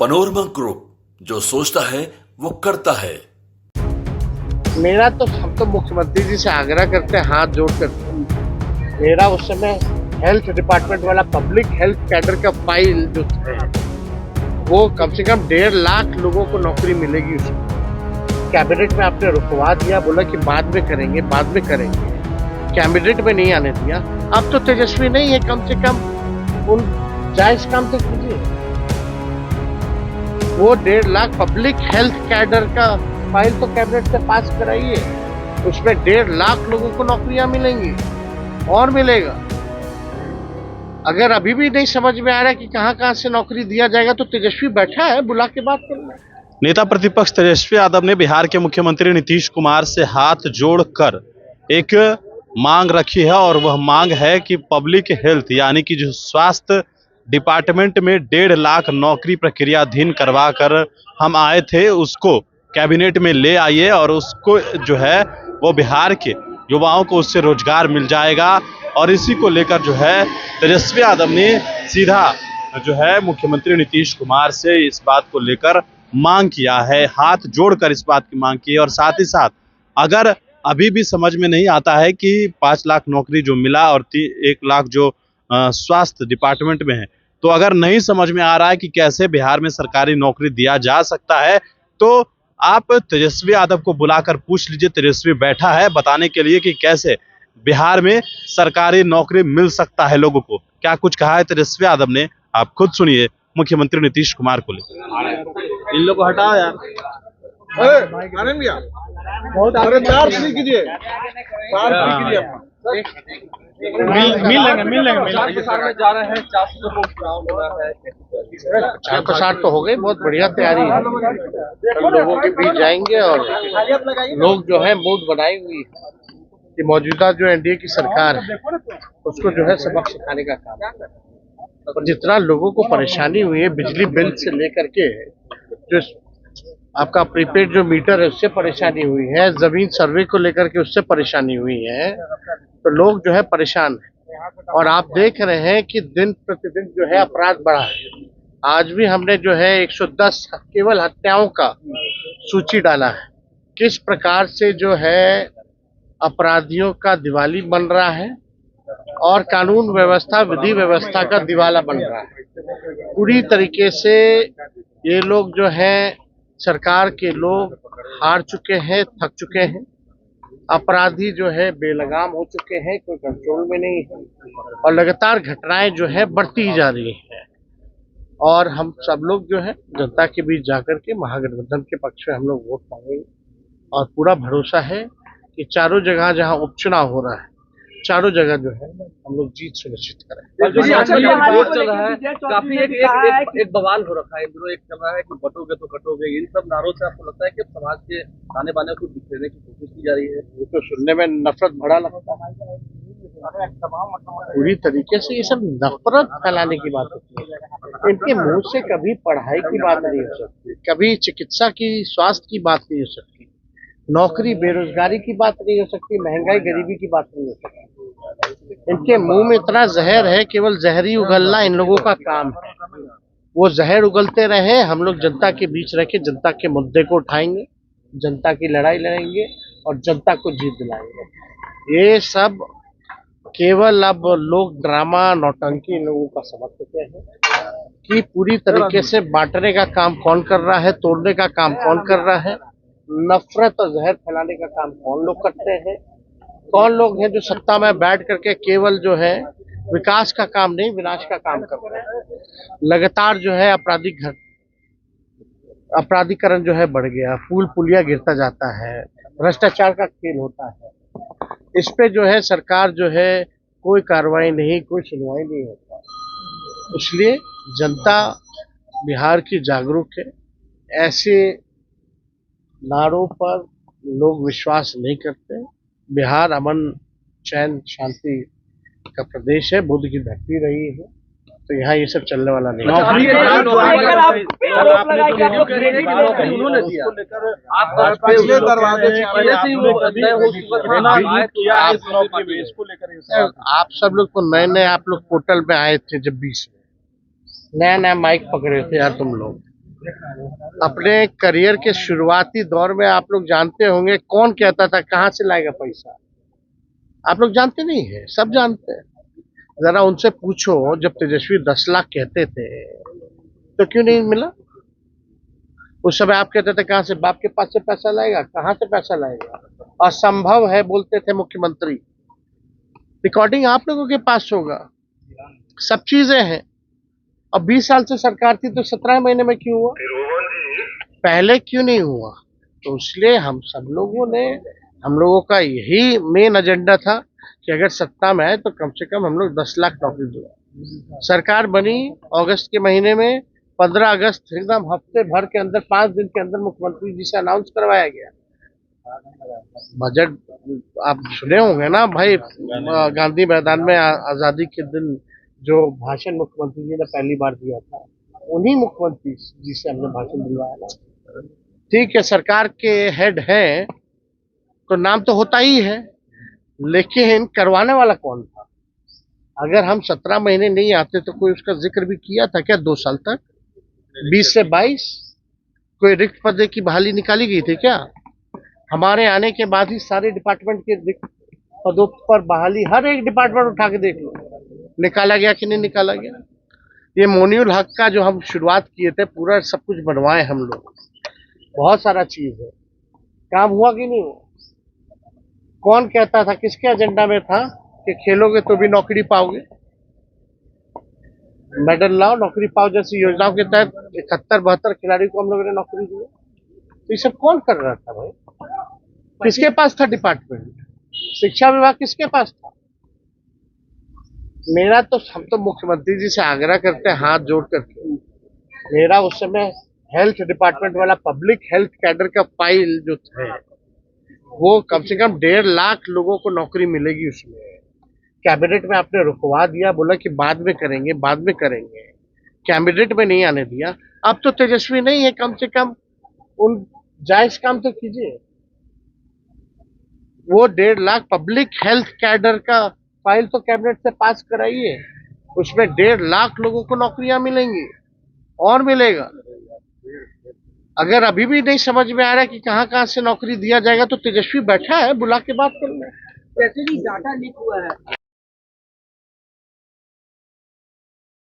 Panorama group, जो सोचता है वो करता है। मेरा तो हम तो मुख्यमंत्री जी से आग्रह करते हैं, हाथ जोड़ कर। मेरा उस समय हेल्थ डिपार्टमेंट वाला पब्लिक हेल्थ कैडर का फाइल जो है वो कम से कम 1.5 लाख लोगों को नौकरी मिलेगी। उसमें कैबिनेट में आपने रुकवा दिया, बोला कि बाद में करेंगे, बाद में करेंगे, कैबिनेट में नहीं आने दिया। अब तो तेजस्वी नहीं है, कम से कम उन जायज काम तो कीजिए। वो 1.5 लाख पब्लिक हेल्थ कैडर का फाइल तो कैबिनेट से पास कराइए, उसमें 1.5 लाख लोगों को नौकरियां मिलेंगी और मिलेगा। अगर अभी भी नहीं समझ में आ रहा कि कहां से नौकरी दिया जाएगा तो तेजस्वी बैठा है, बुला के बात करना। नेता प्रतिपक्ष तेजस्वी यादव ने बिहार के मुख्यमंत्री नीतीश कुमार से हाथ जोड़कर एक मांग रखी है, और वह मांग है कि पब्लिक हेल्थ यानी कि जो स्वास्थ्य डिपार्टमेंट में 1.5 लाख नौकरी प्रक्रियाधीन करवा कर हम आए थे, उसको कैबिनेट में ले आइए और उसको जो है वो बिहार के युवाओं को उससे रोजगार मिल जाएगा। और इसी को लेकर जो है तेजस्वी यादव ने सीधा जो है मुख्यमंत्री नीतीश कुमार से इस बात को लेकर मांग किया है, हाथ जोड़कर इस बात की मांग की है। और साथ ही साथ अगर अभी भी समझ में नहीं आता है कि 5 लाख नौकरी जो मिला और 1 लाख जो स्वास्थ्य डिपार्टमेंट में है, तो अगर नहीं समझ में आ रहा है कि कैसे बिहार में सरकारी नौकरी दिया जा सकता है, तो आप तेजस्वी यादव को बुलाकर पूछ लीजिए। तेजस्वी बैठा है बताने के लिए कि कैसे बिहार में सरकारी नौकरी मिल सकता है लोगों को। क्या कुछ कहा है तेजस्वी यादव ने, आप खुद सुनिए मुख्यमंत्री नीतीश कुमार को लेकर। इन लोग को हटाओ यार, बहुत मिल लेंगे। जा रहे हैं 400 लोग चुनाव हो रहा है। 4 तो हो गई, बहुत बढ़िया तैयारी है। हम लोगों के बीच जाएंगे और लोग जो है मूड बनाई हुई है कि मौजूदा जो एनडीए की सरकार है उसको जो है सबक सिखाने का काम है। और जितना लोगों को परेशानी हुई है बिजली बिल से लेकर के, जो आपका प्रीपेड जो मीटर है उससे परेशानी हुई है, जमीन सर्वे को लेकर के उससे परेशानी हुई है, तो लोग जो है परेशान है। और आप देख रहे हैं कि दिन प्रतिदिन जो है अपराध बढ़ा है। आज भी हमने जो है 110 केवल हत्याओं का सूची डाला है। किस प्रकार से जो है अपराधियों का दिवाली बन रहा है और कानून व्यवस्था विधि व्यवस्था का दिवाला बन रहा है। पूरी तरीके से ये लोग जो हैं, सरकार के लोग हार चुके हैं, थक चुके हैं। अपराधी जो है बेलगाम हो चुके हैं, कोई कंट्रोल में नहीं है और लगातार घटनाएं जो है बढ़ती ही जा रही हैं। और हम सब लोग जो है जनता के बीच जाकर के महागठबंधन के पक्ष में हम लोग वोट मांगेंगे और पूरा भरोसा है कि चारों जगह जहां उपचुनाव हो रहा है, चारों जगह जो है हम लोग जीत सुनिश्चित करें। वोट चल रहा है, काफी एक बवाल हो रखा है। एक चल रहा है कि बटोगे तो कटोगे। इन सब नारों से आपको लगता है कि समाज के आने बाने को बिखेरने की कोशिश की जा रही है? ये तो सुनने में नफरत भरा लगता है। पूरी तरीके से ये सब नफरत फैलाने की बात होती है। इनके मुंह से कभी पढ़ाई की बात नहीं हो सकती, कभी चिकित्सा की, स्वास्थ्य की बात नहीं हो सकती, नौकरी बेरोजगारी की बात नहीं हो सकती, महंगाई गरीबी की बात नहीं हो सकती। इनके मुंह में इतना जहर है, केवल जहर ही उगलना इन लोगों का काम है। वो जहर उगलते रहे, हम लोग जनता के बीच रह के जनता के मुद्दे को उठाएंगे, जनता की लड़ाई लड़ेंगे और जनता को जीत दिलाएंगे। ये सब केवल अब लोग ड्रामा नौटंकी इन लोगों का समझ चुके हैं कि पूरी तरीके से बांटने का काम कौन कर रहा है, तोड़ने का काम कौन कर रहा है, नफरत और जहर फैलाने का काम कौन लोग करते हैं। कौन लोग हैं जो सत्ता में बैठ करके केवल जो है विकास का काम नहीं विनाश का काम कर रहे हैं। लगातार जो है अपराधीकरण जो है बढ़ गया, पुल पुलिया गिरता जाता है, भ्रष्टाचार का खेल होता है। इस पे जो है सरकार जो है कोई कार्रवाई नहीं, कोई सुनवाई नहीं होता। इसलिए जनता बिहार की जागरूक है। ऐसे नारों पर लोग विश्वास नहीं करते। बिहार अमन चैन शांति का प्रदेश है, बुद्ध की धरती रही है, तो यहाँ ये सब चलने वाला नहीं है। आप सब लोग तो नए नए आप लोग पोर्टल पे आए थे जब 20 में नया नया माइक पकड़े थे यार तुम लोग। अपने करियर के शुरुआती दौर में आप लोग जानते होंगे कौन कहता था कहाँ से लाएगा पैसा। आप लोग जानते नहीं है, सब जानते हैं। जरा उनसे पूछो, जब तेजस्वी 10 लाख कहते थे तो क्यों नहीं मिला? उस समय आप कहते थे कहाँ से, बाप के पास से पैसा लाएगा, कहाँ से पैसा लाएगा, असंभव है बोलते थे मुख्यमंत्री। रिकॉर्डिंग आप लोगों के पास होगा, सब चीजें हैं। अब 20 साल से सरकार थी तो 17 महीने में क्यों हुआ, पहले क्यों नहीं हुआ? तो इसलिए हम लोगों का यही मेन एजेंडा था कि अगर सत्ता में आए तो कम से कम हम लोग 10 लाख नौकरी दो। सरकार बनी अगस्त के महीने में, 15 अगस्त एकदम हफ्ते भर के अंदर, 5 दिन के अंदर मुख्यमंत्री जी से अनाउंस करवाया गया बजट। आप सुने होंगे ना भाई, गांधी मैदान में आजादी के दिन जो भाषण मुख्यमंत्री जी ने पहली बार दिया था, उन्हीं मुख्यमंत्री जी से हमने भाषण दिलवाया ना। ठीक है, सरकार के हेड हैं तो नाम तो होता ही है, लेकिन करवाने वाला कौन था? अगर हम 17 महीने नहीं आते तो कोई उसका जिक्र भी किया था क्या 2 साल तक? 20 से 22 कोई रिक्त पद की बहाली निकाली गई थी क्या? हमारे आने के बाद ही सारे डिपार्टमेंट के रिक्त पदों पर बहाली, हर एक डिपार्टमेंट उठा के देख लो, निकाला गया कि नहीं निकाला गया? ये मोनियुल हक का जो हम शुरुआत किए थे, पूरा सब कुछ बनवाए हम लोग, बहुत सारा चीज है, काम हुआ कि नहीं हुआ? कौन कहता था, किसके एजेंडा में था कि खेलोगे तो भी नौकरी पाओगे, मेडल लाओ नौकरी पाओ जैसी योजनाओं के तहत 71-72 खिलाड़ी को हम लोगों ने नौकरी दी। तो ये सब कौन कर रहा था भाई? किसके पास था डिपार्टमेंट? शिक्षा विभाग किसके पास था? मेरा तो, हम तो मुख्यमंत्री जी से आग्रह करते हैं हाथ जोड़ करके, मेरा उस समय हेल्थ डिपार्टमेंट वाला पब्लिक हेल्थ कैडर का फाइल जो है, वो कम से कम 1.5 लाख लोगों को नौकरी मिलेगी उसमें। कैबिनेट में आपने रुकवा दिया, बोला कि बाद में करेंगे, बाद में करेंगे, कैबिनेट में नहीं आने दिया। अब तो तेजस्वी नहीं है, कम से कम उन जायज काम तो कीजिए। वो 1.5 लाख पब्लिक हेल्थ कैडर का फाइल तो कैबिनेट से पास कराइए, उसमें 1.5 लाख लोगों को नौकरियां मिलेंगी और मिलेगा। अगर अभी भी नहीं समझ में आ रहा है कि कहां कहां से नौकरी दिया जाएगा, तो तेजस्वी बैठा है, बुला के बात कर ले। जैसे भी डाटा लीक हुआ है